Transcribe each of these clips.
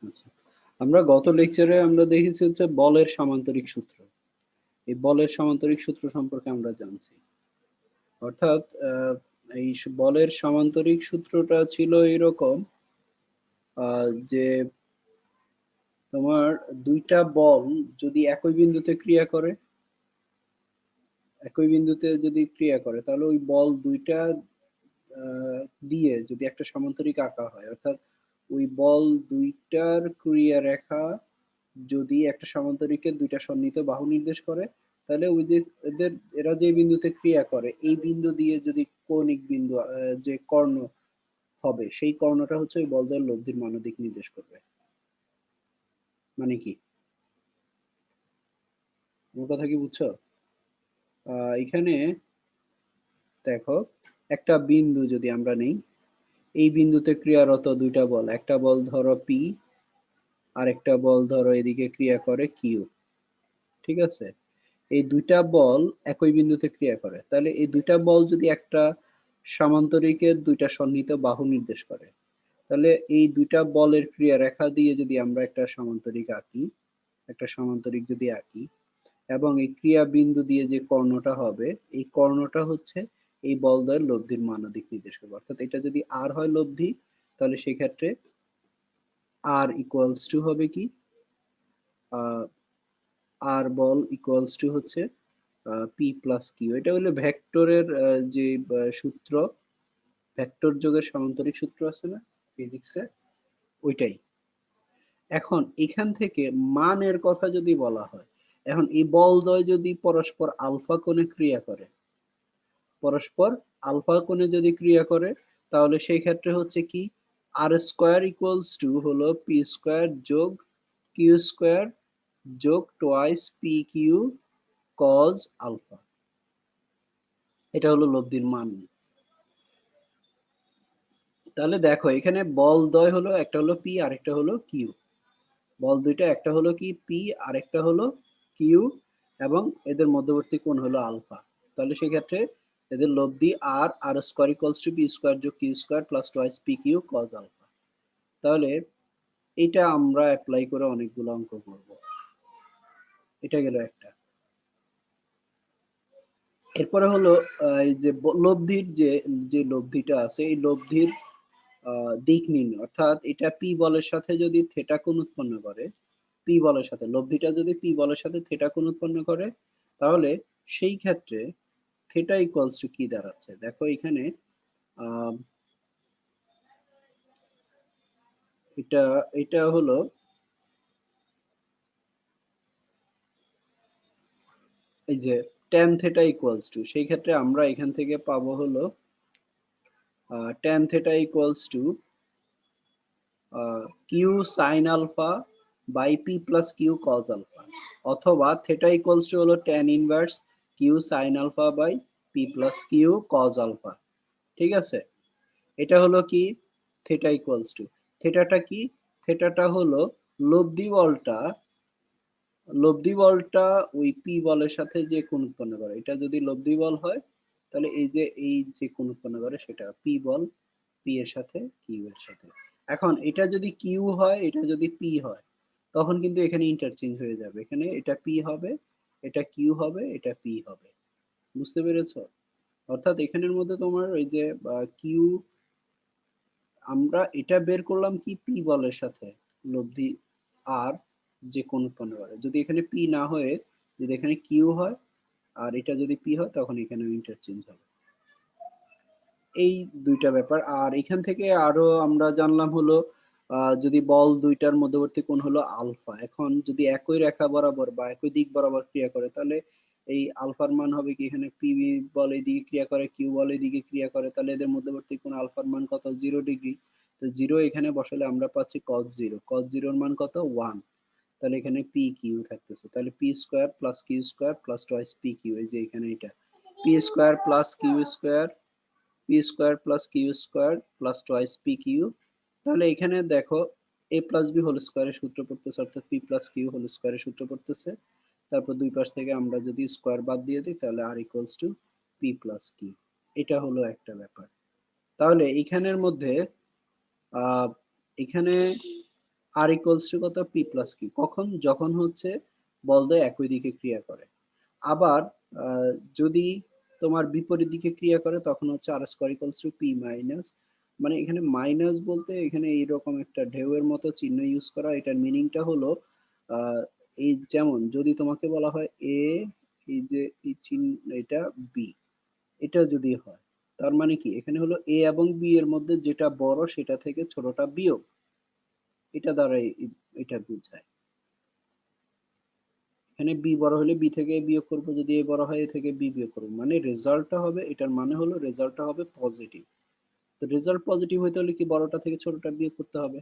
আচ্ছা, আমরা গত লেকচারে আমরা দেখেছি হচ্ছে বলের সামান্তরিক সূত্র। এই বলের সামান্তরিক সূত্র সম্পর্কে আমরা জানছি। অর্থাৎ এই বলের সামান্তরিক সূত্রটা ছিল এরকম যে তোমার দুইটা বল যদি একই বিন্দুতে ক্রিয়া করে, তাহলে ওই বল দুইটা দিয়ে যদি একটা সামান্তরিক আঁকা হয়, অর্থাৎ ওই বল দুইটার ক্রিয়া রেখা যদি একটা সামান্তরিকের দুইটা সন্নিহিত বাহু নির্দেশ করে, তাহলে ওই যে এরা যে বিন্দুতে ক্রিয়া করে এই বিন্দু দিয়ে যদি কৌণিক বিন্দু যে কর্ণ হবে, সেই কর্ণটা হচ্ছে ওই বলদ্বয়ের লব্ধির মানদিক নির্দেশ করবে। মানে কি, আমার কথা কি বুঝছো? এখানে দেখো, একটা বিন্দু যদি আমরা নেই, এই বিন্দুতে ক্রিয়ারত দুইটা বল, একটা বল ধরো পি আর একটা বল ধরো এদিকে ক্রিয়া করে কিউ। ঠিক আছে, এই দুইটা বল একই বিন্দুতে ক্রিয়া করে, তাহলে এই দুইটা বল যদি একটা সামান্তরিকের দুইটা সন্নিহিত বাহু নির্দেশ করে, তাহলে এই দুইটা বলের ক্রিয়া রেখা দিয়ে যদি আমরা একটা সামান্তরিক আঁকি, এবং এই ক্রিয়া বিন্দু দিয়ে যে কর্ণটা হবে, এই কর্ণটা হচ্ছে এই বলদ্বয়ের লব্ধির মানদিক নির্দেশ করবে। অর্থাৎ এটা যদি আর হয় লব্ধি, তাহলে সেই ক্ষেত্রে আর ইকুয়ালস টু হবে কি, আর বল ইকুয়ালস টু হচ্ছে পি প্লাস কিউ। এটা হলো ভেক্টরের যে সূত্র, ভেক্টর যোগের সামান্তরিক সূত্র আছে না ফিজিক্সে, ওইটাই। এখন এখান থেকে মানের কথা যদি বলা হয়, এখন এই বলদ্বয় যদি পরস্পর আলফা কোণে ক্রিয়া করে, তাহলে সেই ক্ষেত্রে হচ্ছে কি, আর স্কোয়ার ইকুয়ালস টু হলো পি স্কোয়ার যোগ কিউ স্কোয়ার যোগ twice P Q cos alpha. এটা হলো লব্ধির মান। তাহলে দেখো এখানে বল দ্বয় হলো, একটা হলো পি আর একটা হলো কিউ। বল দুইটা, একটা হলো কি পি আর একটা হলো কিউ, এবং এদের মধ্যবর্তী কোণ হলো আলফা। তাহলে সেই ক্ষেত্রে এদের লব্ধি R R square equals to P square যোগ Q square plus twice P Q cos alpha. তাহলে এটা আমরা অ্যাপ্লাই করে অনেকগুলো অঙ্ক করব। এটা গেল একটা। এরপরে হলো এই যে লব্ধির যে যে লব্ধিটা আছে, এই লব্ধির দিক নির্ণয়। অর্থাৎ এটা পি বলের সাথে যদি থেটা কোণ উৎপন্ন করে, পি বলের সাথে লব্ধিটা যদি পি বলের সাথে থেটা কোণ উৎপন্ন করে, তাহলে সেই ক্ষেত্রে থেটা ইকুয়ালস টু কি দাঁড়াচ্ছে, দেখো এখানে এটা এটা হলো এই যে tan থেটা ইকুয়ালস টু, সেই ক্ষেত্রে আমরা এখান থেকে পাবো হলো tan theta equals to Q sine alpha by P plus Q cos alpha, অথবা থেটা ইকুয়ালস টু হলো tan inverse Q sine alpha by P plus Q cos alpha. ঠিক আছে, এটা হলো কি থেটা ইকুয়ালস টু, থেটাটা কি, থেটাটা হলো লব্ধি বলটা, ওই পি বলের সাথে যে কোণ উৎপন্ন করে, এটা যদি লব্ধি বল হয়, তাহলে এই যে কোণ উৎপন্ন করে সেটা পি বল, পি এর সাথে কিউ এর সাথে। এখন এটা যদি কিউ হয়, এটা যদি পি হয়, তখন কিন্তু এখানে ইন্টারচেঞ্জ হয়ে যাবে, এখানে এটা পি হবে, এটা কিউ হবে, এটা পি হবে। বুঝতে পেরেছো? অর্থাৎ এখানের মধ্যে তোমার ওই যে কিউ, আমরা এটা বের করলাম কি পি বলের সাথে লব্ধি আর যে কোণ উৎপন্ন করে, যদি এখানে পি না হয়ে যদি এখানে কিউ হয় আর এটা যদি পি হয়, তখন এখানে ইন্টারচেঞ্জ হবে। এই দুইটা ব্যাপার। আর এখান থেকে আরো আমরা জানলাম হলো যদি বল দুইটার মধ্যবর্তী কোণ হলো আলফা, এখন যদি একই রেখা বরাবর বা একই দিক বরাবর ক্রিয়া করে, তাহলে এই আলফার মান হবে কি, এখানে পি বল এদিকে ক্রিয়া করে, কিউ বল এদিকে ক্রিয়া করে, তাহলে এদের মধ্যবর্তী কোণ আলফার মান কত, 0 ডিগ্রি। তো 0 এখানে বসালে আমরা পাচ্ছি cos 0, cos 0 এর মান কত, 1। তাহলে এখানে পি কিউ থাকতেছে, তাহলে P square plus Q square plus twice P Q, এই যে এখানে এটা P square plus Q square, P square plus Q square plus twice P Q. তাহলে এখানে দেখো এ প্লাস বি হোল স্কোয়ারের সূত্র পড়তেছে, অর্থাৎ পি প্লাস কিউ হোল স্কোয়ারের সূত্র পড়তেছে। তারপর দুই পাশ থেকে আমরা যদি স্কোয়ার বাদ দিয়ে দিই, তাহলে R equals to P plus q. এটা হলো একটা ব্যাপার। তাহলে এখানের মধ্যে আহ এখানে আর ইকুয়ালস টু কত, পি প্লাস কিউ। কখন, যখন হচ্ছে বলদ্বয় একই দিকে ক্রিয়া করে। আবার যদি তোমার বিপরীত দিকে ক্রিয়া করে তখন হচ্ছে R square equals to p minus, মানে এখানে মাইনাস বলতে এখানে এইরকম একটা ঢেউয়ের মতো চিহ্ন ইউজ করা। এটার মিনিংটা হলো এই যেমন যদি তোমাকে বলা হয় এ, এই যে এই চিহ্ন, এটা বি, এটা যদি হয় তার মানে কি এখানে হলো এ এবং বি এর মধ্যে যেটা বড় সেটা থেকে ছোটটা বিয়োগ, এটা দ্বারা এটা বোঝায়। এখানে বি বড় হলে বি থেকে এ বিয়োগ করবো, যদি এ বড় হয় এ থেকে বি বিয়োগ করবো, মানে রেজাল্টটা হবে, এটার মানে হলো রেজাল্টটা হবে পজিটিভ। তো রেজাল্ট পজিটিভ হইতে হলে কি বড়টা থেকে ছোটটা বিয়োগ করতে হবে।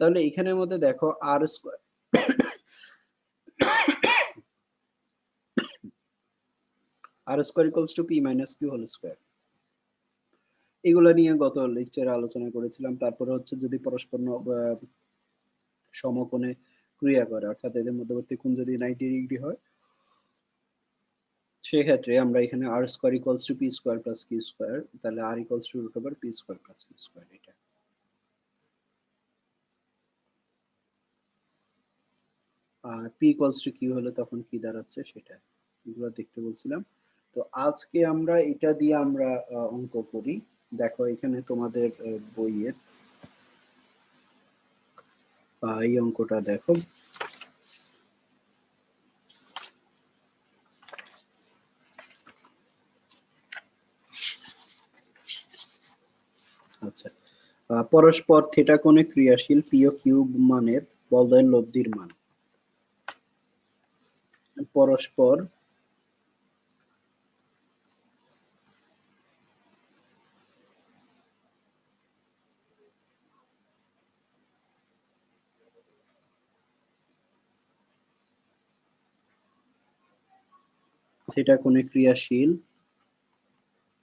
তাহলে এখানের মধ্যে দেখো R square R square equals to p minus q whole square, এগুলো নিয়ে গত লেকচারে আলোচনা করেছিলাম। তারপরে হচ্ছে যদি পরস্পর সমকোণে ক্রিয়া করে, অর্থাৎ এদের মধ্যবর্তী কোণ যদি 90 ডিগ্রি হয়, সেক্ষেত্রে আমরা এখানে R square equals to p square plus q square, তাহলে R equals to root over p square plus q square. এটা আর পি ইকুয়ালস টু কিউ হলে তখন কি দাঁড়াচ্ছে সেটা, এগুলো দেখতে বলছিলাম। তো আজকে আমরা এটা দিয়ে আমরা অঙ্ক করি। দেখো এখানে তোমাদের বইয়ের এই অঙ্কটা দেখো। আচ্ছা, পরস্পর থিটা কোণে ক্রিয়াশীল পি ও কিউ মানের বলয়ের লব্ধির মান। পরস্পর থিটা কোণে ক্রিয়াশীল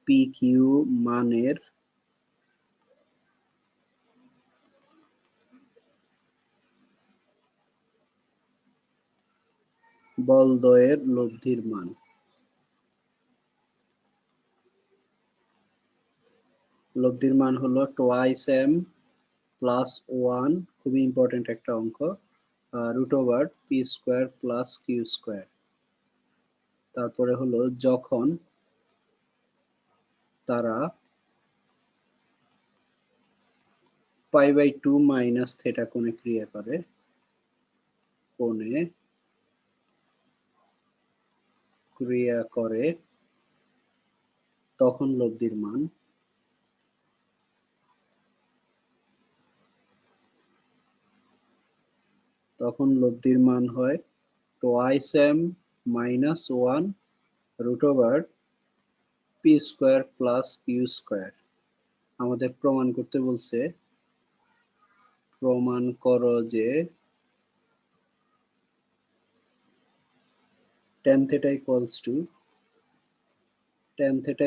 পি কিউ মানের বলদ্বয়ের লব্ধির মান। লব্ধির মান হলো টোয়াইস এম প্লাস ওয়ান, খুবই ইম্পর্টেন্ট একটা অঙ্ক, root over P square plus Q square. তারপরে হলো যখন তারা pi by two minus theta কোণে ক্রিয়া করে, কোণে ক্রিয়া করে তখন লব্ধির মান। তখন লব্ধির মান হয় twice M minus one root over P square plus Q square. আমাদের প্রমাণ করতে বলছে, প্রমাণ করো যে tan theta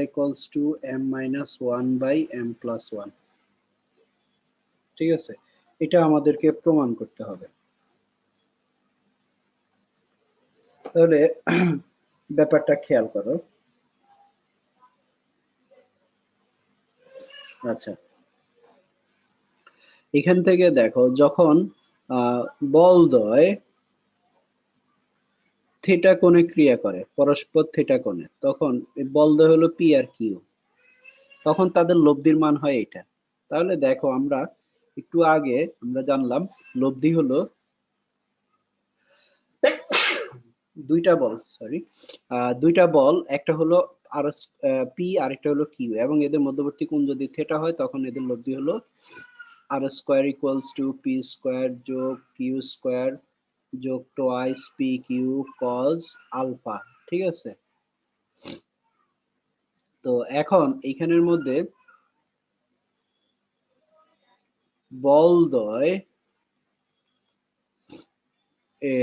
equals to m minus 1 by m plus 1। ঠিক আছে, এটা আমাদেরকে প্রমাণ করতে হবে। তাহলে ব্যাপারটা খেয়াল করো। আচ্ছা, এখান থেকে দেখো যখন বলদ্বয় থিটা কোণে ক্রিয়া করে, পরস্পর থিটা কোণে, তখন বলদ্বয় হলো পি আর কিউ, তখন তাদের লব্ধির মান হয় এটা। তাহলে দেখো আমরা একটু আগে আমরা জানলাম লব্ধি হলো দুইটা বল, সরি দুইটা বল, একটা হলো আর পি আর একটা হলো কিউ, এবং এদের মধ্যবর্তী কোণ যদি থিটা হয় তখন এদের লব্ধি হলো R square equals to p square যোগ কিউ স্কয়ার যোগ twice P Q cos alpha. ঠিক আছে, তো এখন এইখানের মধ্যে বলদ্বয়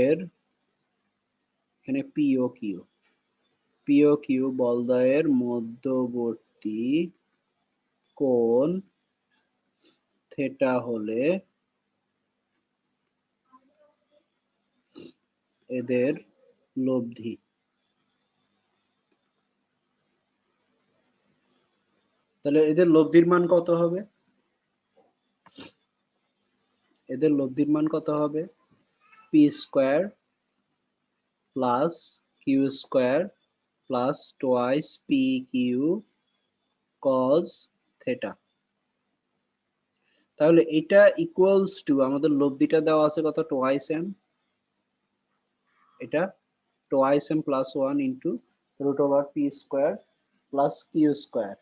এর এখানে পি ও কিউ বলদ্বয়ের মধ্যবর্তী কোণ থিটা হলে এদের লব্ধি। তাহলে এদের লব্ধির মান কত হবে? এদের লব্ধির মান কত হবে? P square plus Q square plus twice P Q cos theta. তাহলে এটা ইকুয়ালস টু আমাদের লব্ধিটা দেওয়া আছে কত? টোয়াইস এম, এটা twice M plus 1 into root over P square plus Q square.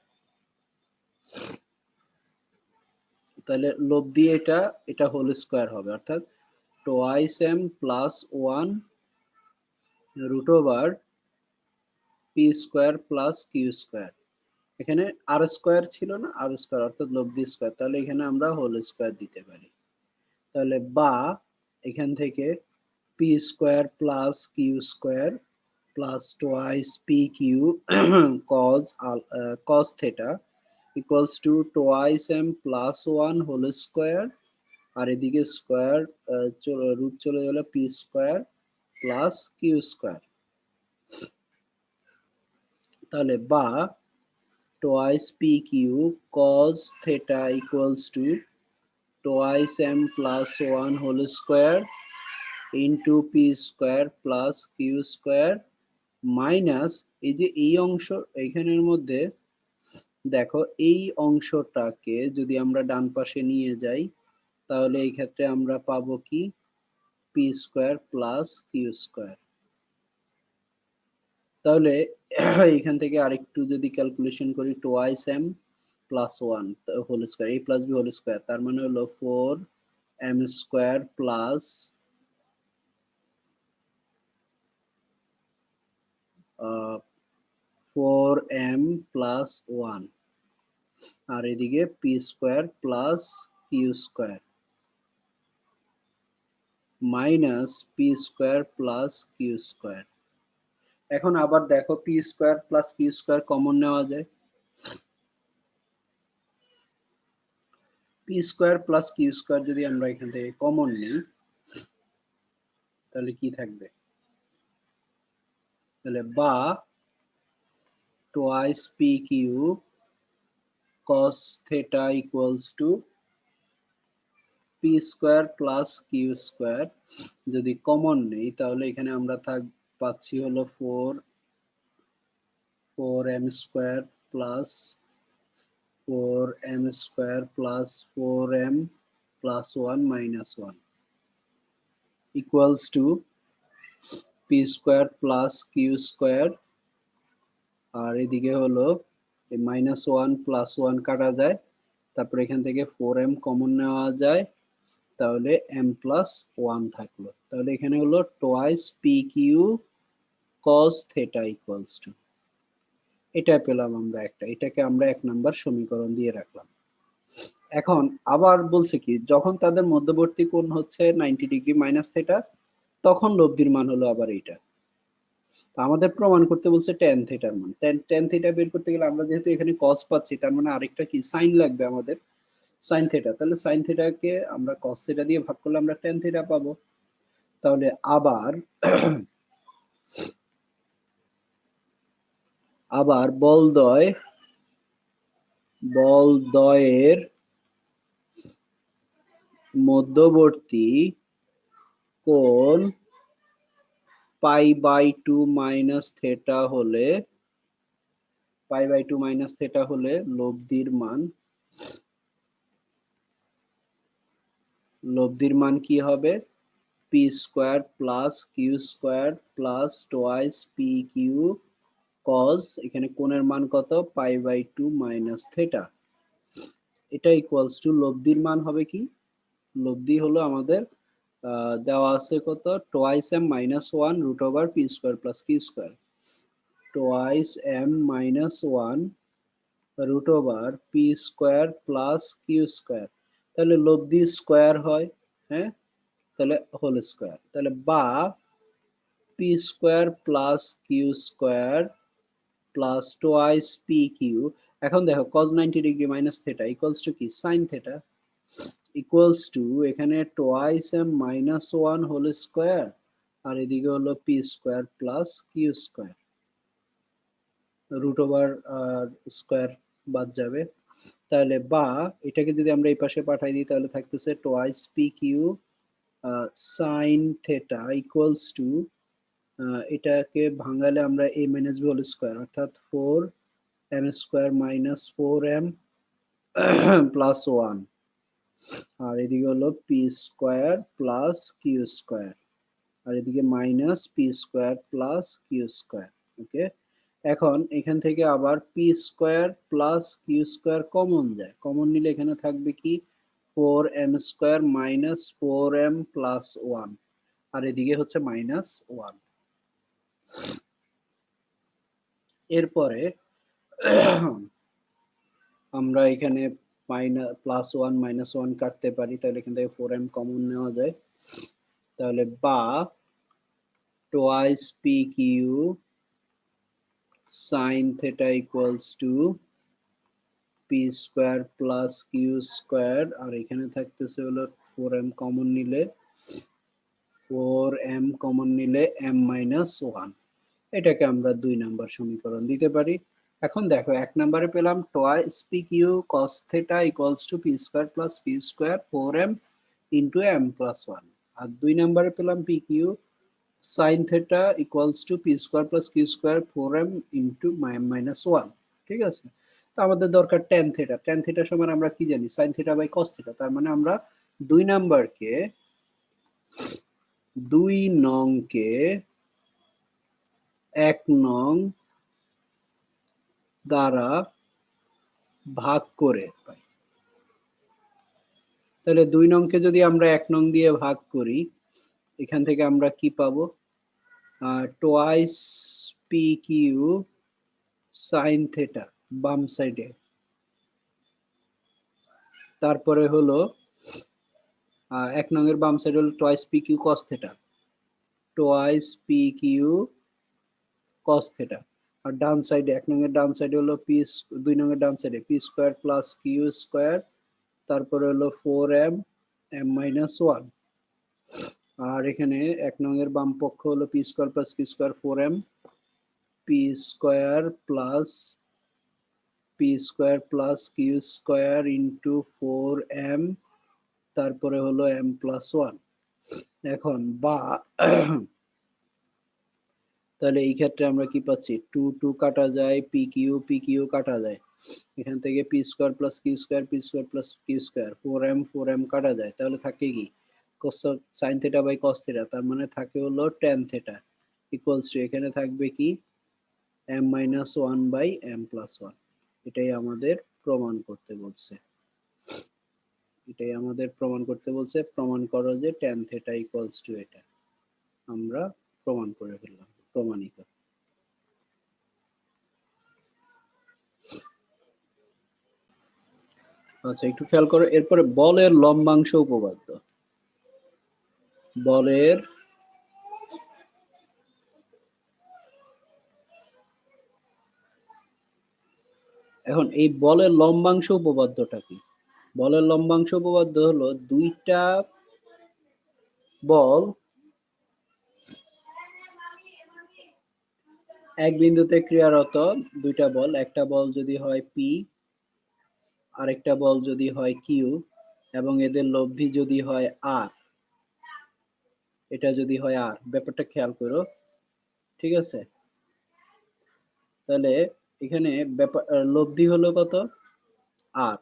তাহলে লব্ধি এটা, এটা হোল স্কোয়ার হবে, অর্থাৎ twice M plus 1 root over P square plus Q square. এখানে আর স্কোয়ার ছিল না, আর স্কোয়ার অর্থাৎ লব্ধি স্কোয়ার, তাহলে এখানে আমরা হোল স্কোয়ার দিতে পারি। তাহলে বা এখান থেকে p square plus Q square plus twice P Q cos theta equals to twice M plus 1 whole square, আর এদিকে স্কোয়ার রুট চলে গেলে p square plus Q square. তাহলে বা twice P Q cos theta equals to twice M plus 1 whole square into p square plus Q square minus এই যে এই অংশ এইখানের মধ্যে দেখো, এই অংশটাকে যদি আমরা ডান পাশে নিয়ে যাই তাহলে এই ক্ষেত্রে আমরা পাবো কি? P square plus Q square. তাহলে এখান থেকে আরেকটু যদি ক্যালকুলেশন করি, twice M plus 1 whole square, a plus b whole square, তার মানে হলো 4 m square plus 4m plus 1, আর এদিকে p square plus Q square minus P square plus Q square. এখন আবার দেখো, p square plus Q square common নেওয়া যায়। P square plus Q square যদি আমরা এখান থেকে কমন নিই তাহলে কি থাকবে? তাহলে বা twice P q cos theta equals to p square plus Q square. যদি কমন নেই তাহলে এখানে আমরা পাচ্ছি হলো 4m square plus 4m square plus 4m plus 1 minus 1 equals to P square plus Q square, আর এদিকে হলো মাইনাস 1 প্লাস 1 কাটা যায়, তারপর এখান থেকে 4m কমন নেওয়া যায়, তাহলে m প্লাস 1 থাকলো। তাহলে এখানে হলো twice P Q cos theta equals to, এটা পেলাম আমরা একটা, এটাকে আমরা 1 নাম্বার সমীকরণ দিয়ে রাখলাম। এখন আবার বলছে কি, যখন তাদের মধ্যবর্তী কোণ হচ্ছে 90 ডিগ্রি মাইনাস থেটা, তখন লব্ধির মান হলো আবার এইটা। আমাদের প্রমাণ করতে বলছে tan থিটার মান। tan থিটা বের করতে গেলে আমরা যেহেতু এখানে cos পাচ্ছি, তার মানে আরেকটা কি sin লাগবে আমাদের, sin থিটা। তাহলে sin থিটাকে আমরা cos থিটা দিয়ে ভাগ করলে আমরা tan থিটা পাবো। তাহলে আবার বলদ্বয়ের মধ্যবর্তী কোণ π/2 মাইনাস থেটা হলে লব্ধির মান কি হবে? P square plus Q square plus twice P Q cos, এখানে কোণের মান কত? π/2 মাইনাস থেটা। এটা ইকুয়ালস টু লব্ধির মান হবে কি? লব্ধি হলো আমাদের দেওয়া আছে কত? Twice M minus 1 root over P square plus Q square, twice M minus 1 root over P square plus Q square. তাহলে লব্ধি স্কোয়ার হয়, হ্যাঁ, তাহলে হোল স্কোয়ার। তাহলে বা p square plus Q square plus twice P q. এখন দেখো cos 90 degree minus theta equals to কি? sin থেটা ইকুয়ালস টু এখানে twice M minus 1 whole square, আর এদিকে হলো P square plus Q square, root over square বাদ যাবে, তাহলে বা এটাকে যদি আমরা এই পাশে পাঠাই দিই তাহলে থাকতেছে twice P Q sine theta equals to, এটাকে ভাঙালে আমরা a minus b whole square অর্থাৎ 4m square minus 4m plus 1, আর এদিকে হলো P square plus Q square, আর এদিকে minus P square plus Q square. Okay, এখন এখান থেকে আবার P square plus Q square common যায়, কমন নিলে এখানে থাকবে কি 4m square minus 4m plus 1, আর এদিকে হচ্ছে মাইনাস 1। এরপরে আমরা এখানে মাইনাস প্লাস 1 মাইনাস 1 কাটতে পারি, তাহলে এখান থেকে 4m কমন নেওয়া যায়, তাহলে বা twice P Q sine theta equals to P square plus Q square, আর এখানে থাকতেছে হলো 4m কমন নিলে 4m কমন নিলে m মাইনাস 1। এটাকে আমরা 2 নাম্বার সমীকরণ দিতে পারি। এখন দেখো 1 নম্বরে পেলাম twice P Q cos theta equals to P square plus Q square 4m into m plus 1, আর 2 নম্বরে পেলাম p Q sine theta equals to P square plus Q square 4m into m minus 1। ঠিক আছে, তো আমাদের দরকার tan theta, tan theta সমান আমরা কি জানি sine theta by cos theta, তার মানে আমরা 2 নাম্বারকে 2 নংকে 1 নং দ্বারা ভাগ করে পাই। তাহলে 2 নংকে যদি আমরা 1 নং দিয়ে ভাগ করি, এখান থেকে আমরা কি পাবো, twice P Q sine theta বাম সাইডে, তারপরে হলো 1 নং এর বাম সাইড হলো twice P Q cos theta, twice P Q cos theta, আর ডান সাইডে 1 নং এর ডান সাইডে হলো পি, 2 নং এর ডান সাইডে p square plus Q square, তারপরে হলো 4m m মাইনাস 1, আর এখানে 1 নং এর বাম পক্ষ হলো P square plus Q square 4m p square plus p square plus Q square into 4m, তারপরে হলো m প্লাস 1। এখন বা তাহলে এই ক্ষেত্রে আমরা কি পাচ্ছি 2 2 কাটা যায়, পি কিউ কাটা যায়, এখান থেকে p square plus Q square P square plus Q square 4m কাটা যায়, তাহলে থাকে কি cos sine theta by cos theta, তার মানে থাকে হলো ট্যান থেটা ইকুয়ালস টু এখানে থাকবে কি m minus 1 by m plus 1। এটাই আমাদের প্রমাণ করতে বলছে, এটাই আমাদের প্রমাণ করতে বলছে, প্রমাণ করো যে ট্যান থেটা ইকুয়ালস টু এটা। আমরা প্রমাণ করে ফেললাম, প্রমাণিত। আচ্ছা একটু খেয়াল করো, এরপরে বলের লম্বাংশ উপপাদ্য। বলের এখন এই বলের লম্বাংশ উপপাদ্যটা কি? বলের লম্বাংশ উপপাদ্য হলো দুইটা বল এক বিন্দুতে ক্রিয়ারত, দুইটা বল, একটা বল যদি হয় পি আরেকটা বল যদি হয় কিউ এবং এদের লব্ধি যদি হয় আর, এটা যদি হয় আর, ব্যাপারটা খেয়াল করো, ঠিক আছে? তাহলে এখানে ব্যাপার লব্ধি হলো কত আর,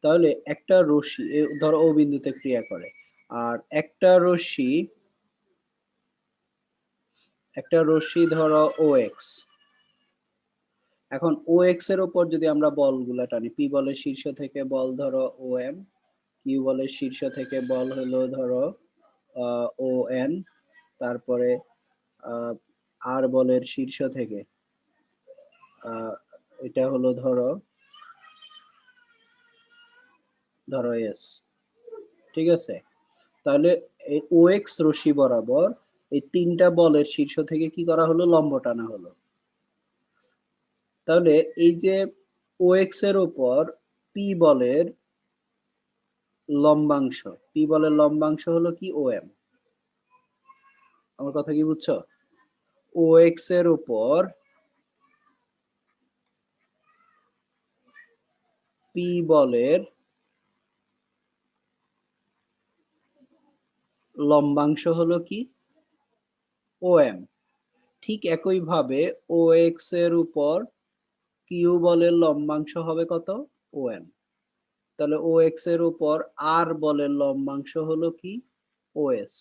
তাহলে একটা রশ্মি ধরো ও বিন্দুতে ক্রিয়া করে, আর একটা রশ্মি ধরো ও এক্স, এখন ও এক্স এর উপর যদি আমরা বলগুলা টানি, পি বলের শীর্ষ থেকে বল ধরো ও এম, কিউ বলের শীর্ষ থেকে বল হলো ধরো ও এন, তারপরে আর বলের শীর্ষ থেকে এটা হলো ধরো এস, ঠিক আছে? তাহলে এই ও এক্স রশ্মি বরাবর এই তিনটা বলের শীর্ষ থেকে কি করা হলো, লম্ব টানা হলো। তাহলে এই যে ও এক্স এর উপর পি বলের লম্বাংশ, পি বলের লম্বাংশ হলো কি ও এম, আমার কথা কি বুঝছো? ও এক্স এর উপর পি বলের লম্বাংশ হলো কি OM। ঠিক একইভাবে OX এর উপর কিউ বলের লম্বাংশ হবে কত OM। তাহলে OX এর উপর আর বলের লম্বাংশ হলো কি OS।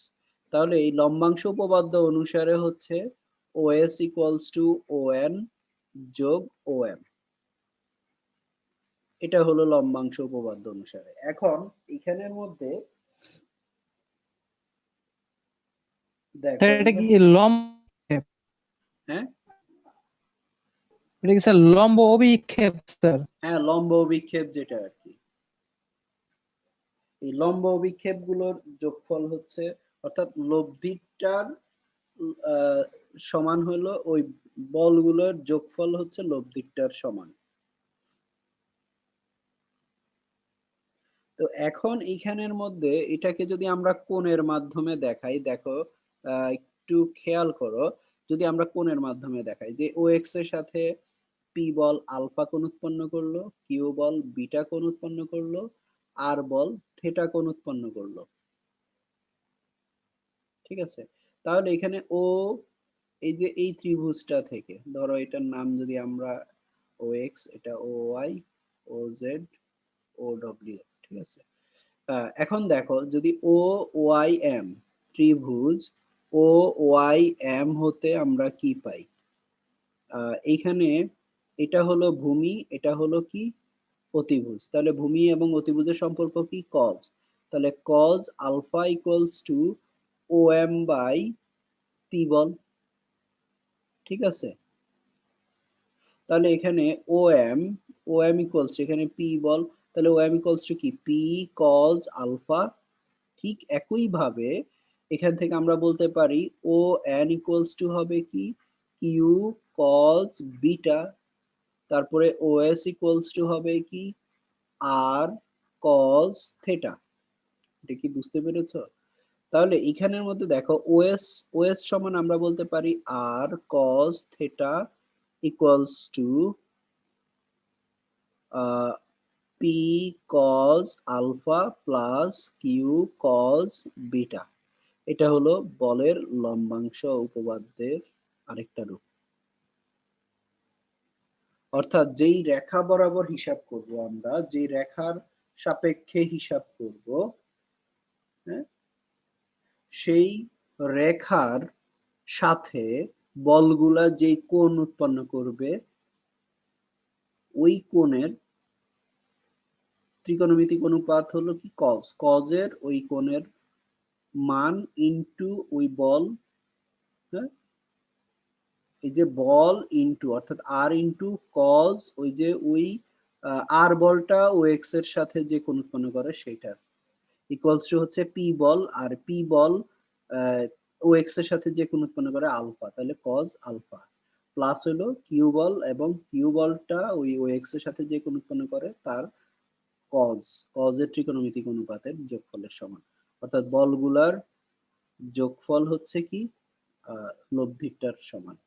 তাহলে এই লম্বাংশ উপপাদ্য অনুসারে হচ্ছে OS ইকুয়ালস টু ON যোগ OM। এটা হলো লম্বাংশ উপপাদ্য অনুসারে। এখন এখানের মধ্যে দেখো এটা কি লম্ব, হ্যাঁ এটা কি স্যার লম্ব অভিক্ষেপ স্যার? হ্যাঁ লম্ব অভিক্ষেপ যেটা আর কি, এই লম্ব অভিক্ষেপ গুলোর যোগফল হচ্ছে, অর্থাৎ লব্ধিটার সমান হলো ওই বলগুলোর যোগফল হচ্ছে লব্ধিটার সমান। তো এখন এইখানের মধ্যে এটাকে যদি আমরা কোণের মাধ্যমে দেখাই, দেখো একটু খেয়াল করো, যদি আমরা কোণের মাধ্যমে দেখাই যে OX এর সাথে পি বল আলফা কোণ উৎপন্ন করলো, কিউ বল বিটা কোণ উৎপন্ন করলো, আর বল থিটা কোণ উৎপন্ন করলো, ঠিক আছে। তাহলে এখানে ও এই যে এই ত্রিভুজটা থেকে ধরো এটার নাম যদি আমরা OX, এটা OY, OZ, OW, ঠিক আছে। এখন দেখো যদি OYM ত্রিভুজ OYM হতে আমরা কি পাই, এইখানে এটা হলো ভূমি, এটা হলো কি অতিভুজ, তাহলে ভূমি এবং অতিভুজের সম্পর্ক কি কজ, তাহলে cos alpha equals to OM by P বল, ঠিক আছে। তাহলে এখানে OM ইকুয়ালস এখানে পি বল, তাহলে OM ইকুয়ালস টু কি পি কজ আলফা। ঠিক একই ভাবে এখান থেকে আমরা বলতে পারি ON ইকুয়ালস টু হবে কি কিউ কজ বিটা, তারপরে OS ইকুয়ালস টু হবে কি আর কজ থেটা। এটা কি বুঝতে পেরেছো? তাহলে এখানের মধ্যে দেখো OS সমান আমরা বলতে পারি আর cos theta equals to P cos alpha plus Q cos beta. এটা হলো বলের লম্বাংশ উপপাদ্যের আরেকটা রূপ। অর্থাৎ যেই রেখা বরাবর হিসাব করব, আমরা যেই রেখার সাপেক্ষে হিসাব করব, হ্যাঁ, সেই রেখার সাথে বলগুলা যেই কোণ উৎপন্ন করবে ওই কোণের ত্রিকোণমিতিক অনুপাত হলো কি কজ, কজের ওই কোণের মান ইনটু ওই বল, হ্যাঁ, এই যে বল ইনটু অর্থাৎ আর ইনটু কজ ওই যে ওই আর বলটা ও এক্স এর সাথে যে কোণ উৎপন্ন করে সেটার ইকুয়ালস টু হচ্ছে পি বল, আর পি বল ও এক্স এর সাথে যে কোণ উৎপন্ন করে আলফা, তাহলে কজ আলফা প্লাস হলো কিউ বল, এবং কিউ বলটা ওই ও এক্স এর সাথে যে কোণ উৎপন্ন করে তার কজের ত্রিকোণমিতিক অনুপাতের যোগফলের সমান। অর্থাৎ বলগুলার যোগফল হচ্ছে কি লব্ধিটার সমান।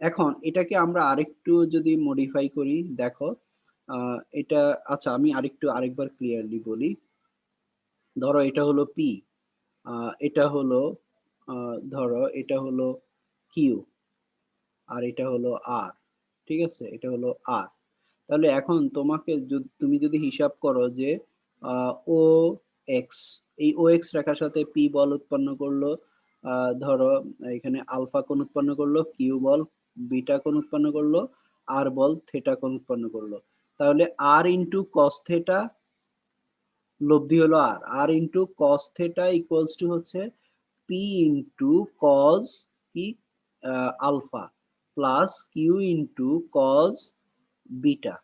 এখন এটাকে আমরা আরেকটু যদি মডিফাই করি, দেখো এটা, আচ্ছা আমি আরেকবার ক্লিয়ারলি বলি। ধরো এটা হলো পি, এটা হলো ধরো এটা হলো কিউ, আর এটা হলো আর, ঠিক আছে, এটা হলো আর। তাহলে এখন তোমাকে তুমি যদি হিসাব করো যে ও এক্স, এই ও এক্স রেখার সাথে পি বল উৎপন্ন করলো, ধরো এখানে আলফা কোণ উৎপন্ন করলো, কিউ বল বিটা কোণ উৎপন্ন করলো, আর বল থেটা কোণ উৎপন্ন করলো, তাহলে আর ইন্টু কস থেটা লব্ধি হলো R into cos theta equals to হচ্ছে পি ইন্টু কজ কি alpha plus Q into cos beta.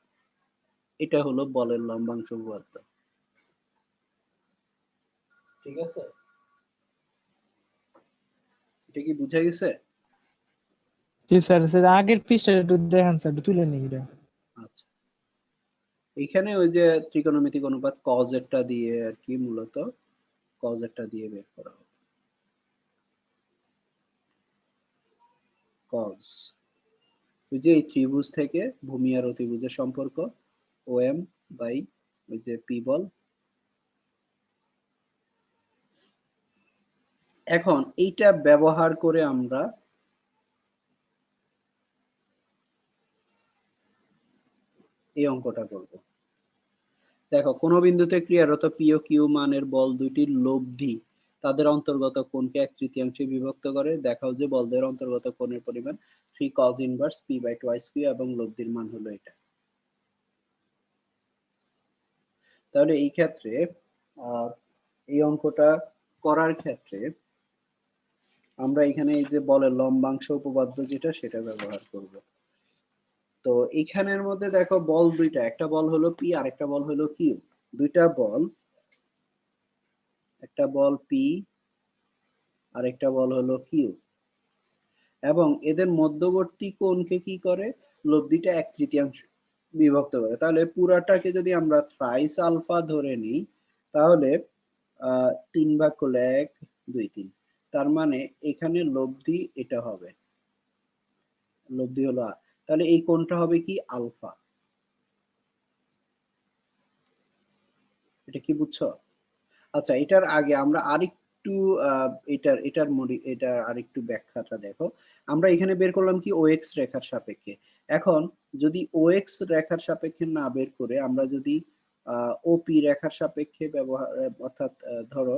এটা হলো বলের লম্বাংশ উপপাদ্য, ঠিক আছে। এটা কি বুঝা গেছে? জি স্যার, স্যার আগের পৃষ্ঠা একটু দেখান স্যার, একটু তুলে নিই এটা। আচ্ছা, এখানে ওই যে ত্রিকোণমিতিক অনুপাত কজ এরটা দিয়ে আর কি, মূলত কজ এরটা দিয়ে বের করা হবে। কজ ওই যে এই ত্রিভুজ থেকে ভূমি আর অতিভুজের সম্পর্ক OM বাই ওই যে পি বল। এখন এইটা ব্যবহার করে আমরা এই অঙ্কটা করব। দেখো কোন বিন্দুতে ক্রিয়ারত পি ও কিউ মানের বল দুইটির লব্ধি তাদের অন্তর্গত কোণকে 1/3 বিভক্ত করে। দেখাও যে বলদের অন্তর্গত কোণের পরিমাণ 3 cos inverse p by twice q এবং লব্ধির মান হলো এটা। তাহলে এই ক্ষেত্রে এই অঙ্কটা করার ক্ষেত্রে আমরা এখানে এই যে বলের লম্বাংশ উপপাদ্য যেটা সেটা ব্যবহার করব। তো এখানের মধ্যে দেখো বল দুইটা, একটা বল হলো পি আর একটা বল হলো কিউ। দুইটা বল, একটা বল পি আর একটা বল হলো কিউ, এবং এদের মধ্যবর্তী কোণকে কি করে, লব্ধিটা 1/3 বিভক্ত করে। তাহলে পুরাটাকে যদি আমরা থ্রাইস আলফা ধরে নিই তাহলে 3 ভাগ করলে 1 2 3, তার মানে এখানে লব্ধি এটা হবে, লব্ধি হলো আর, তাহলে এই কোণটা হবে কি আলফা। এটা কি বুঝছো? আচ্ছা, এটার আগে আমরা আরেকটু এটার আরেকটু ব্যাখ্যাটা দেখো। আমরা এখানে বের করলাম কি ওএক্স রেখার সাপেক্ষে। এখন যদি ওএক্স রেখার সাপেক্ষে না বের করে আমরা যদি ওপি রেখার সাপেক্ষে ব্যবহার, অর্থাৎ ধরো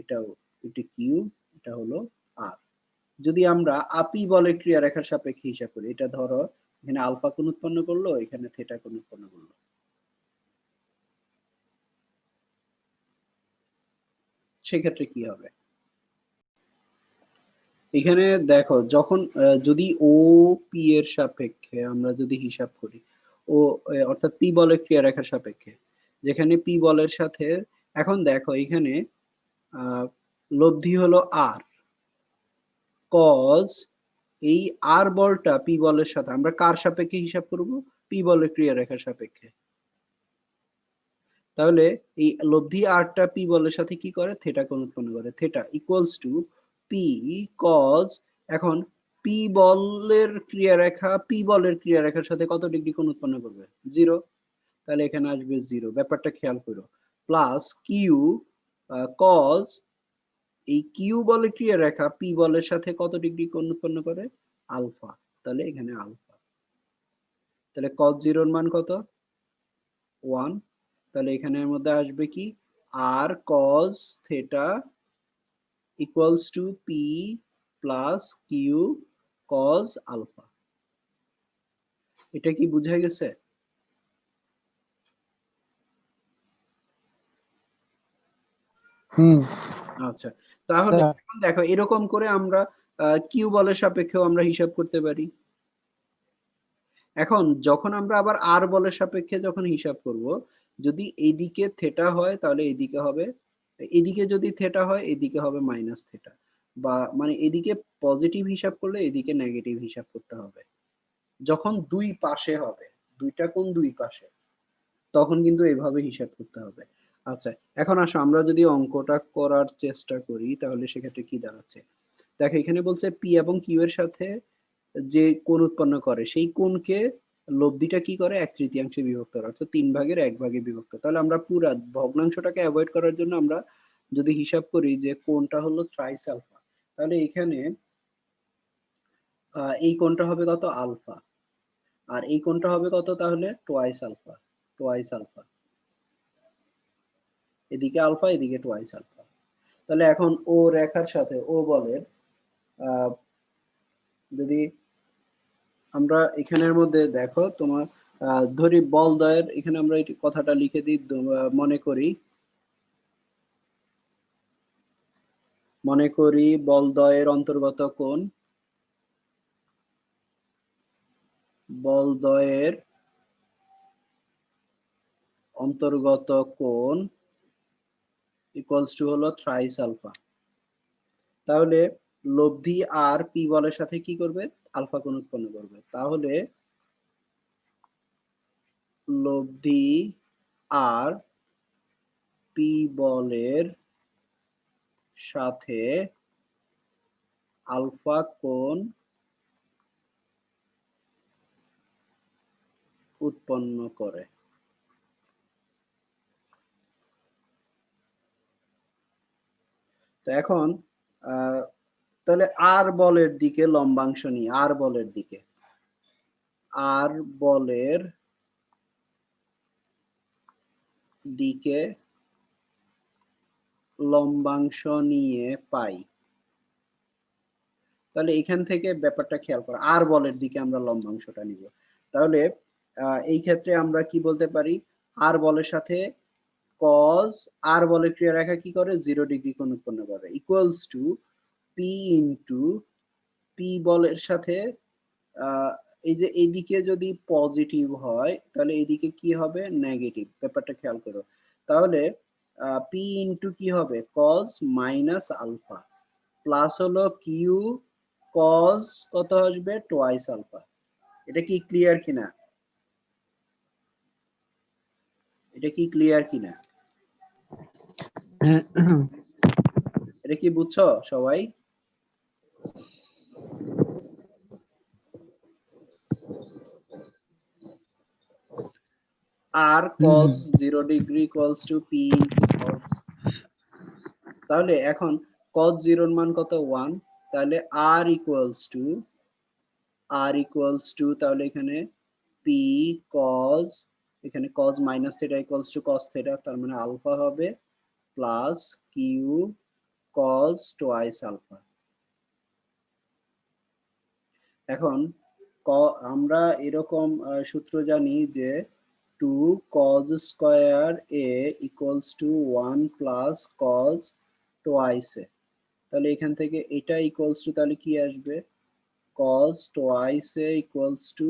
এটা এটা কিউ, এটা হলো আর, যদি আমরা আপি বলের ক্রিয়া রেখার সাপেক্ষে হিসাব করি, এটা ধরো এখানে আলফা কোণ উৎপন্ন করলো, এখানে থিটা কোণ উৎপন্ন করলো, সেক্ষেত্রে কি হবে? এখানে দেখো যখন যদি ও পি এর সাপেক্ষে আমরা যদি হিসাব করি, ও অর্থাৎ পি বলের ক্রিয়া রেখার সাপেক্ষে, যেখানে পি বলের সাথে, এখন দেখো এখানে লব্ধি হলো আর, কজ এই আর বলটা পি বলের সাথে আমরা কার সাপেক্ষে হিসাব করব, পি বলের ক্রিয়া রেখার সাপেক্ষে। তাহলে এই লব্ধি আরটা পি বলের সাথে কি করে, থিটা কোণ উৎপন্ন করে, theta equals to P cause, এখন পি বলের ক্রিয়ারেখা পি বলের ক্রিয়ারেখার সাথে কত ডিগ্রি কোণ উৎপন্ন করবে, 0, তাহলে এখানে আসবে 0, ব্যাপারটা খেয়াল করো, প্লাস কিউ কজ এই কিউ বলের ক্রিয়ারেখা পি বলের সাথে কত ডিগ্রি কোণ উৎপন্ন করে, আলফা, তাহলে এখানে আলফা, তাহলে কজ 0 এর মান কত, 1, তাহলে এখানের মধ্যে আসবে কি R cos theta equals to P plus Q cos alpha. এটা কি বুঝা গেছে? আচ্ছা, তাহলে এখন দেখো এরকম করে আমরা কিউ বলের সাপেক্ষেও আমরা হিসাব করতে পারি। এখন যখন আমরা আবার আর বলের সাপেক্ষে যখন হিসাব করব, যদি এইদিকে থেটা হয় তাহলে এইদিকে হবে, এদিকে যদি থেটা হয় এদিকে হবে মাইনাস থেটা, বা মানে এদিকে পজিটিভ হিসাব করলে এদিকে নেগেটিভ হিসাব করতে হবে। যখন দুই পাশে হবে, দুইটা কোণ দুই পাশে, তখন কিন্তু এভাবে হিসাব করতে হবে। আচ্ছা, এখন আসো আমরা যদি অঙ্কটা করার চেষ্টা করি তাহলে সেক্ষেত্রে কি দাঁড়াচ্ছে। দেখো এখানে বলছে পি এবং কিউ এর সাথে যে কোণ উৎপন্ন করে সেই কোণকে লব্ধিটা কি করে 1/3 বিভক্ত করে, অর্থাৎ 3 ভাগের 1 ভাগে বিভক্ত। তাহলে আমরা পুরা ভগ্নাংশটাকে অ্যাভয়েড করার জন্য আমরা যদি হিসাব করি যে কোণটা হলো থ্রাইস আলফা, তাহলে এখানে এই কোণটা হবে কত, আলফা, আর এই কোণটা হবে কত, তাহলে টোয়াইস আলফা, টোয়াইস আলফা, এদিকে আলফা এদিকে টোয়াইস আলফা। তাহলে এখন ও রেখার সাথে ও বলের যদি আমরা এখানের মধ্যে দেখো তোমার ধরি বল দ্বয়ের, এখানে আমরা এই কথাটা লিখে দিই, মনে করি বল দ্বয়ের অন্তর্গত কোণ, বল দ্বয়ের অন্তর্গত কোণ ইকুয়ালস টু হলো থ্রাইস আলফা। তাহলে লব্ধি আর পি বলের সাথে কি করবে, আলফা কোণ উৎপন্ন করবে। তাহলে লব্ধি আর পি বলের সাথে আলফা কোণ উৎপন্ন করে। তো এখন তাহলে আর বলের দিকে লম্বাংশ নিয়ে, আর বলের দিকে, আর বলের দিকে লম্বাংশ নিয়ে পাই। তাহলে এখান থেকে ব্যাপারটা খেয়াল করো, আর বলের দিকে আমরা লম্বাংশটা নিব। তাহলে এই ক্ষেত্রে আমরা কি বলতে পারি, আর বলের সাথে cos আর বলের ক্রিয়া রেখা কি করে 0 ডিগ্রি কোণ উৎপন্ন করে, equals to P into P বলের সাথে এই যে এইদিকে যদি পজিটিভ হয় তাহলে এইদিকে কি হবে নেগেটিভ, ব্যাপারটা খেয়াল করো। তাহলে পি ইনটু কি হবে cos মাইনাস আলফা প্লাস হলো কিউ cos কত আসবে টোয়াইস আলফা। এটা কি ক্লিয়ার কিনা, এটা কি ক্লিয়ার কিনা, এটা কি বুঝছো সবাই? আর cos 0 degree equals two p into cos। তাহলে এখন cos 0 এর মান কত 1, তাহলে r ইকুয়ালস টু তাহলে এখানে p cos, এখানে cos minus theta equals to cos থিটা, তার মানে আলফা হবে plus q cos twice alpha. এখন আমরা এরকম সূত্র জানি যে 2 cos square a equals to 1 plus cos twice a। তাহলে এখান থেকে এটা ইকুয়ালস টু তাহলে কি আসবে cos twice a equals two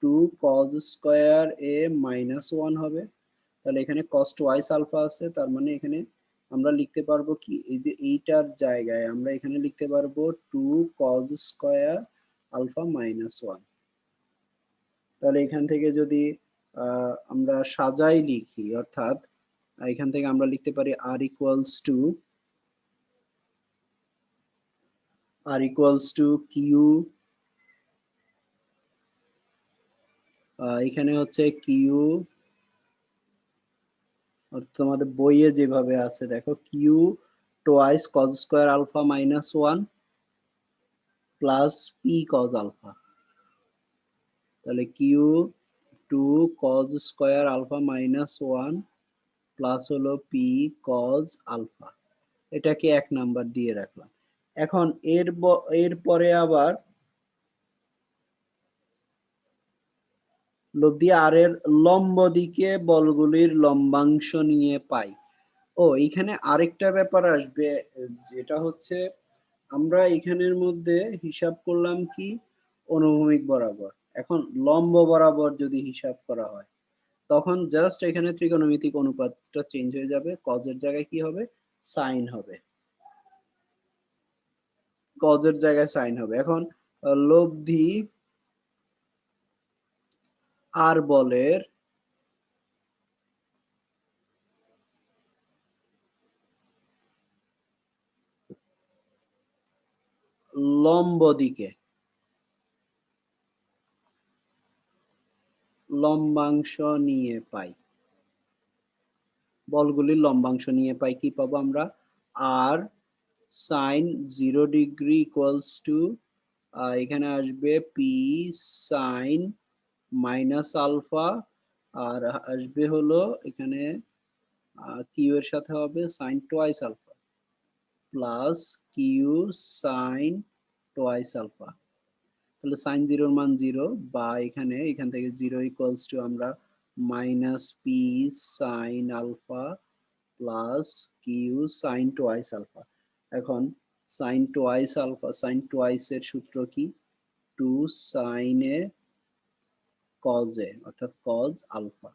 2 cos square a minus 1 হবে। তাহলে এখানে cos টোয়াইস আলফা আছে, তার মানে এখানে আমরা লিখতে পারবো কি এই যে এইটার জায়গায় আমরা এখানে লিখতে পারবো 2 cos স্কয়ার আলফা মাইনাস 1। তাহলে এখান থেকে যদি আমরা সাজাই লিখি, অর্থাৎ এখান থেকে আমরা লিখতে পারি r ইকুয়ালস টু কিউ, এখানে হচ্ছে কিউ তোমাদের বইয়ে যেভাবে আছে দেখো Q twice cos square alpha minus 1 plus P cos alpha. তাহলে Q 2 cos square alpha minus 1 plus হলো পি cos আলফা। এটাকে 1 নাম্বার দিয়ে রাখলাম। এখন এরপরে আবার লব্ধি আর এর লম্ব দিকে বলগুলির লম্বাংশ নিয়ে পাই। ও এখানে আরেকটা ব্যাপার আসবে, যেটা হচ্ছে আমরা এখানের মধ্যে হিসাব করলাম কি অনুভূমিক বরাবর। এখন লম্ব বরাবর যদি হিসাব করা হয় তখন জাস্ট এখানে ত্রিকোণমিতিক অনুপাতটা চেঞ্জ হয়ে যাবে, cos এর জায়গায় কি হবে sin হবে, cos এর জায়গায় sin হবে। এখন লব্ধি আর বলের লম্ব দিকে লম্বাংশ নিয়ে পাই, বলগুলির লম্বাংশ নিয়ে পাই কি পাবো আমরা আর sin 0 ডিগ্রি ইকুয়ালস টু এখানে আসবে পি sin মাইনাস আলফা, আর আসবে হলো এখানে কিউ এর সাথে হবে sin twice alpha plus q sin twice alpha. তাহলে sin 0 এর মান 0, বা এখান থেকে 0 ইকুয়ালস টু আমরা minus p sin alpha plus q sin twice alpha. এখন sin twice alpha, sin twice এর সূত্র কি 2 sin a cos a, অর্থাৎ cos আলফা।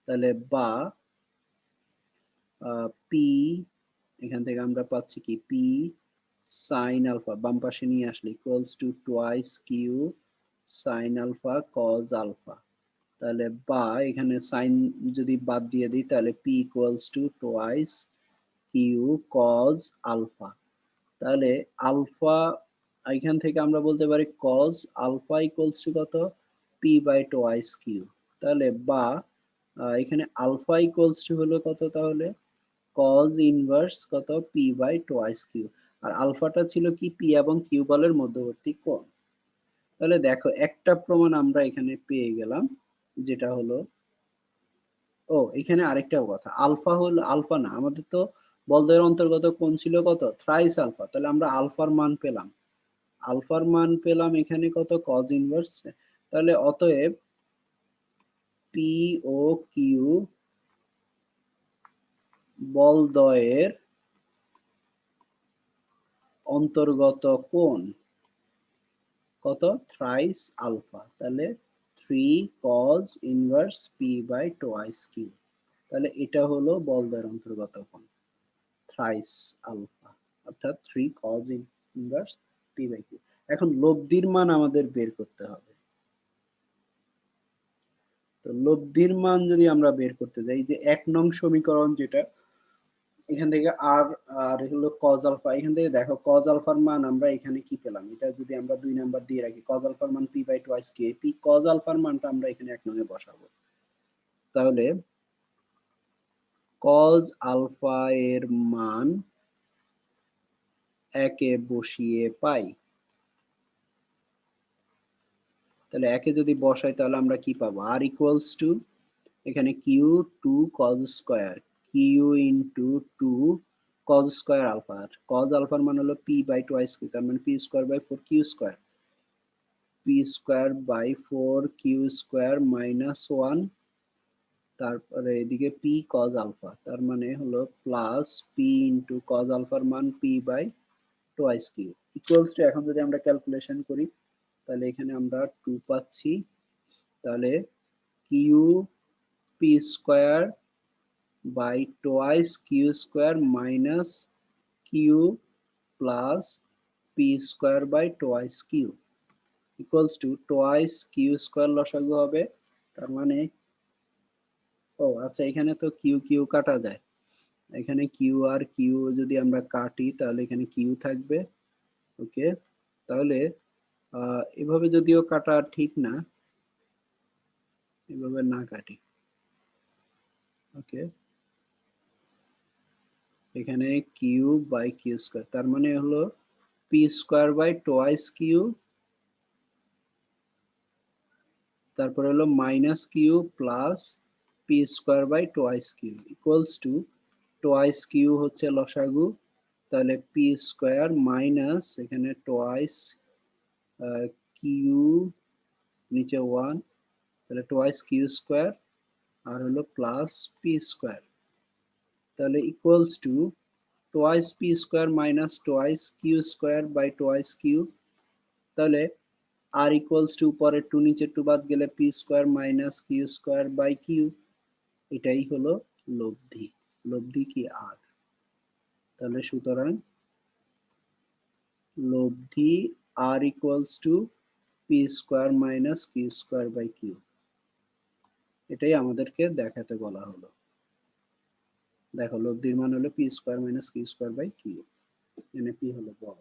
তাহলে বা পি এখান থেকে আমরা পাচ্ছি কি পি sin আলফা বাম পাশে নিয়ে আসলে equals to twice q sin alpha cos alpha. তাহলে বা এখানে sin যদি বাদ দিয়ে দিই তাহলে p equals to twice q cos alpha. তাহলে আলফা এখান থেকে আমরা বলতে পারি cos আলফা ইকুয়ালস টু কত p বাই টোয়াইস কিউ। তাহলে বা এখানে আলফা ইকুয়ালস টু হলো কত তাহলে cos ইনভার্স কত p বাই টোয়াইস কিউ, আর আলফাটা ছিল কি p এবং কিউ বলের মধ্যবর্তী কোণ। তাহলে দেখো একটা প্রমাণ আমরা এখানে পেয়ে গেলাম, যেটা হলো, ও এখানে আরেকটা কথা, আলফা হলো, আলফা না, আমাদের তো বলদের অন্তর্গত কোণ ছিল কত থ্রাইস আলফা, তাহলে আমরা আলফার মান পেলাম, আলফার মান পেলাম এখানে কত cos ইনভার্স। তাহলে অতএব পি ও কিউ বলদ্বয়ের অন্তর্গত কোণ কত থ্রাইস আলফা, তাহলে 3 cos inverse p by twice q. তাহলে এটা হলো বলদের অন্তর্গত কোণ থ্রাইস আলফা, অর্থাৎ 3 cos inverse p by q. এখন লব্ধির মান আমাদের বের করতে হবে। তো লব্ধির মান যদি আমরা বের করতে যাই, যে 1 নং সমীকরণ যেটা, এখান থেকে আর আর হলো cos আলফা, এখান থেকে দেখো cos আলফার মান আমরা এখানে কি পেলাম, এটা যদি আমরা 2 নাম্বার দিয়ে রাখি, cos আলফার মান p by twice q, p cos আলফার মানটা আমরা এখানে 1 নং এ বসাবো। তাহলে cos আলফা এর মান 1 এ বসিয়ে পাই, তাহলে 1 এ যদি বসাই তাহলে আমরা কি পাবো, r ইকুয়ালস টু এখানে Q 2 cos square Q into 2 cos square alpha, আর cos আলফার মান হলো p বাই টোয়াইস কিউ, তার মানে p square by 4 q square, p square by 4 q square minus 1, তারপরে এদিকে p cos আলফা, তার মানে হলো প্লাস p ইনটু cos আলফার মান p by twice q equals to, এখন যদি আমরা ক্যালকুলেশন করি তাহলে এখানে আমরা 2 পাচ্ছি, তাহলে কিউ p স্কয়ার by twice q square minus q plus p square by twice q equals to twice q square লসাগু হবে, তার মানে, ও আচ্ছা এখানে তো q q কাটা যায়, এখানে q আর q যদি আমরা কাটি তাহলে এখানে q থাকবে। ওকে, তাহলে এভাবে যদিও কাটা ঠিক না, এভাবে না কাটি। ওকে, এখানে কিউ বাই কিউ স্কয়ার, তার মানে হলো p square by twice q, তারপরে হলো minus q plus p square by twice q equals to, twice q হচ্ছে লসাগু, তাহলে পি স্কয়ার মাইনাস এখানে টোয়াইস কিউ নিচে 1, তাহলে টোয়াইস কিউ স্কয়ার আর হলো প্লাস পি স্কয়ার, তাহলে equals to twice p square minus twice q square by twice q, তাহলে r equals to উপরে 2 নিচে 2 বাদ গেলে p square minus q square by q, এটাই হলো লব্ধি, লব্ধি কি r, তাহলে সুতরাং লব্ধি r equals to p square minus q square by q, এটাই আমাদেরকে দেখাতে বলা হলো। দেখো লব্ধির মান হলো p square minus q square by q, এখানে p হলো বড়।